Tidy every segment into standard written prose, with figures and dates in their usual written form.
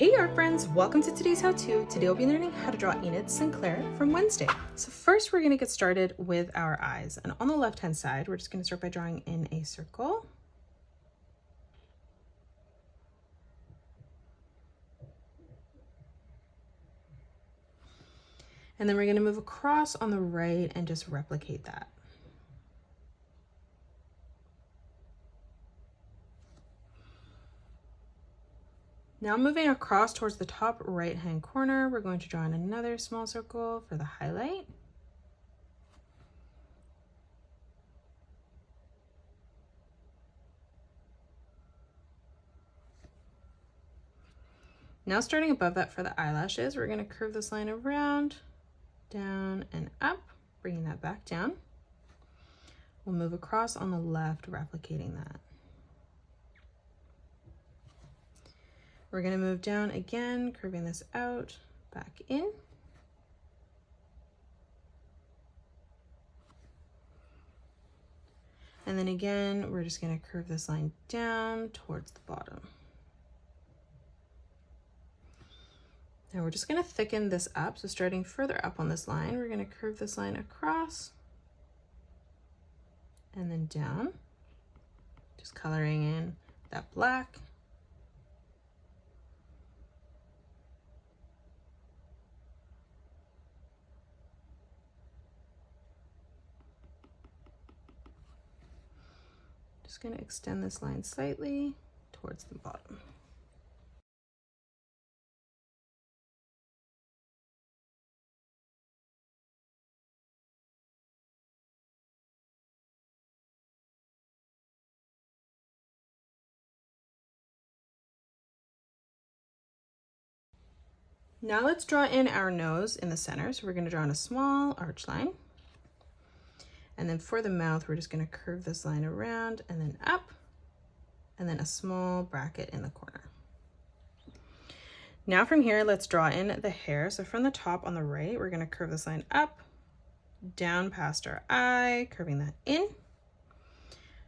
Hey art friends, welcome to today's how-to. Today we'll be learning how to draw Enid Sinclair from Wednesday. So first we're going to get started with our eyes, and on the left hand side we're just going to start by drawing in a circle. And then we're going to move across on the right and just replicate that. Now moving across towards the top right hand corner, we're going to draw in another small circle for the highlight. Now starting above that for the eyelashes, we're going to curve this line around, down and up, bringing that back down. We'll move across on the left, replicating that. We're going to move down again, curving this out, back in. And then again, we're just going to curve this line down towards the bottom. Now we're just going to thicken this up. So starting further up on this line, we're going to curve this line across and then down, just coloring in that black. Just going to extend this line slightly towards the bottom. Now let's draw in our nose in the center. So we're going to draw in a small arch line. And then for the mouth, we're just going to curve this line around and then up, and then a small bracket in the corner. Now from here, let's draw in the hair. So from the top on the right, we're going to curve this line up, down past our eye, curving that in.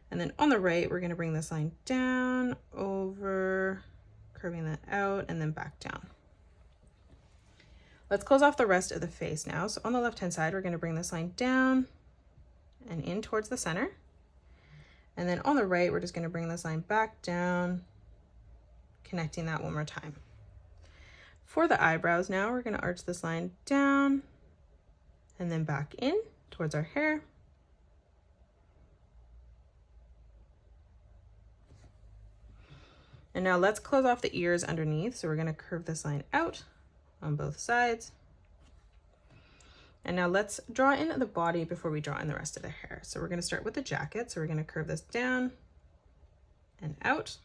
And then on the right, we're going to bring this line down, over, curving that out, and then back down. Let's close off the rest of the face now. So on the left-hand side, we're going to bring this line down and in towards the center. And then on the right, we're just going to bring this line back down, connecting that one more time. For the eyebrows now, we're going to arch this line down and then back in towards our hair. And now let's close off the ears underneath. So we're going to curve this line out on both sides. And now let's draw in the body before we draw in the rest of the hair. So we're going to start with the jacket. So we're going to curve this down and out.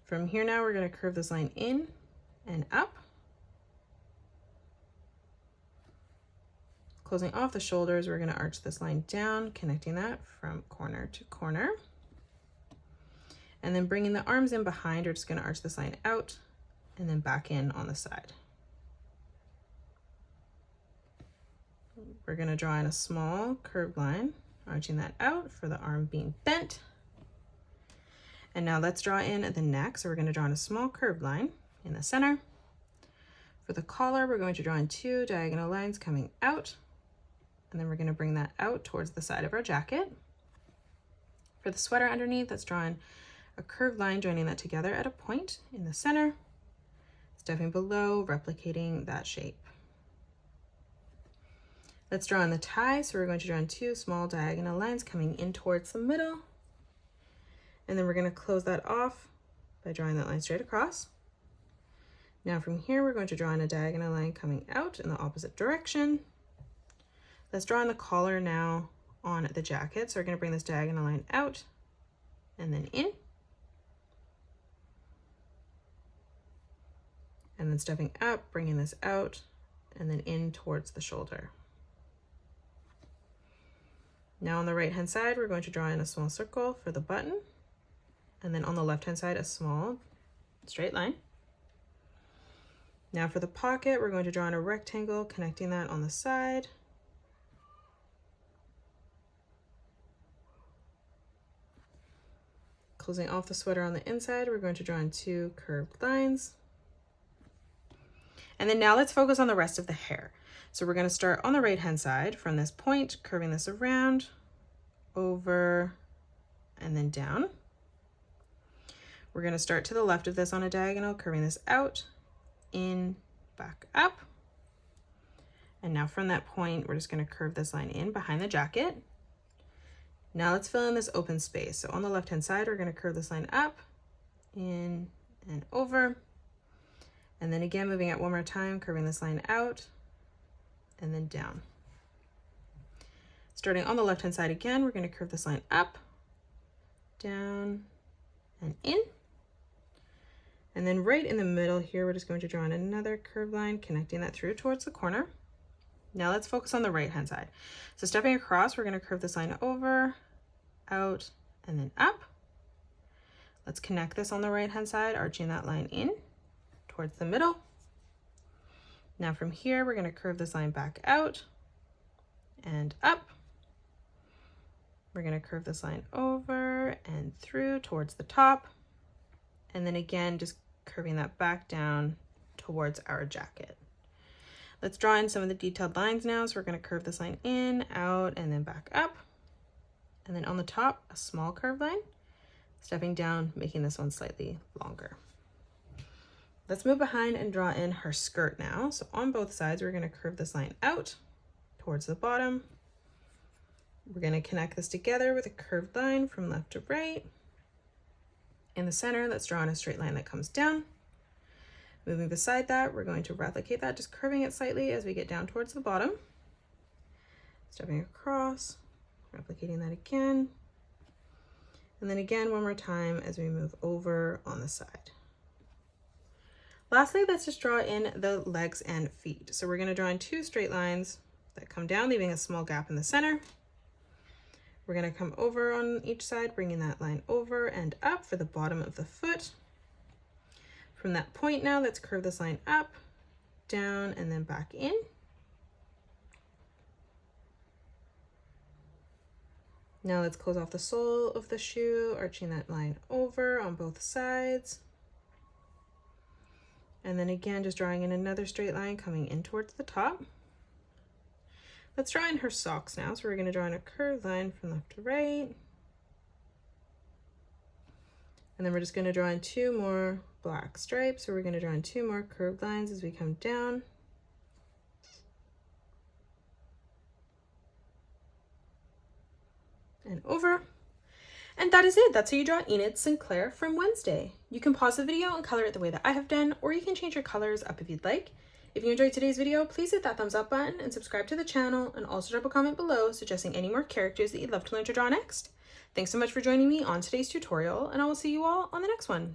From here now, we're going to curve this line in and up. Closing off the shoulders, we're going to arch this line down, connecting that from corner to corner. And then bringing the arms in behind, we're just going to arch this line out and then back in on the side. We're going to draw in a small curved line, arching that out for the arm being bent. And now let's draw in the neck. So we're going to draw in a small curved line in the center. For the collar, we're going to draw in 2 diagonal lines coming out, and then we're going to bring that out towards the side of our jacket. For the sweater underneath, let's draw in a curved line joining that together at a point in the center, stepping below, replicating that shape. Let's draw in the tie. So we're going to draw in 2 small diagonal lines coming in towards the middle. And then we're going to close that off by drawing that line straight across. Now from here, we're going to draw in a diagonal line coming out in the opposite direction. Let's draw in the collar now on the jacket. So we're going to bring this diagonal line out and then in. And then stepping up, bringing this out, and then in towards the shoulder. Now on the right-hand side, we're going to draw in a small circle for the button. And then on the left-hand side, a small straight line. Now for the pocket, we're going to draw in a rectangle, connecting that on the side. closing off the sweater on the inside, we're going to draw in 2 curved lines. And then now let's focus on the rest of the hair. So we're going to start on the right hand side from this point, curving this around, over, and then down. We're going to start to the left of this on a diagonal, curving this out, in, back up. And now from that point, we're just going to curve this line in behind the jacket. Now let's fill in this open space. So on the left hand side, we're going to curve this line up, in, and over. And then again, moving it one more time, curving this line out, and then down. Starting on the left hand side again, we're going to curve this line up, down, and in. And then right in the middle here, we're just going to draw in another curved line, connecting that through towards the corner. Now let's focus on the right hand side. So stepping across, we're going to curve this line over, out, and then up. Let's connect this on the right hand side, arching that line in towards the middle. Now from here, we're going to curve this line back out and up. We're going to curve this line over and through towards the top. And then again, just curving that back down towards our jacket. Let's draw in some of the detailed lines now. So we're going to curve this line in, out, and then back up. And then on the top, a small curved line, stepping down, making this one slightly longer. Let's move behind and draw in her skirt now. So on both sides, we're going to curve this line out towards the bottom. We're going to connect this together with a curved line from left to right. In the center, let's draw in a straight line that comes down. Moving beside that, we're going to replicate that, just curving it slightly as we get down towards the bottom. Stepping across, replicating that again. And then again, one more time as we move over on the side. Lastly, let's just draw in the legs and feet. So we're going to draw in 2 straight lines that come down, leaving a small gap in the center. We're going to come over on each side, bringing that line over and up for the bottom of the foot. From that point now, let's curve this line up, down, and then back in. Now let's close off the sole of the shoe, arching that line over on both sides. And then again, just drawing in another straight line coming in towards the top. Let's draw in her socks now. So we're going to draw in a curved line from left to right. And then we're just going to draw in 2 more black stripes. So we're going to draw in 2 more curved lines as we come down. And over. And that is it. That's how you draw Enid Sinclair from Wednesday. You can pause the video and color it the way that I have done, or you can change your colors up if you'd like. If you enjoyed today's video, please hit that thumbs up button and subscribe to the channel, and also drop a comment below suggesting any more characters that you'd love to learn to draw next. Thanks so much for joining me on today's tutorial, and I will see you all on the next one.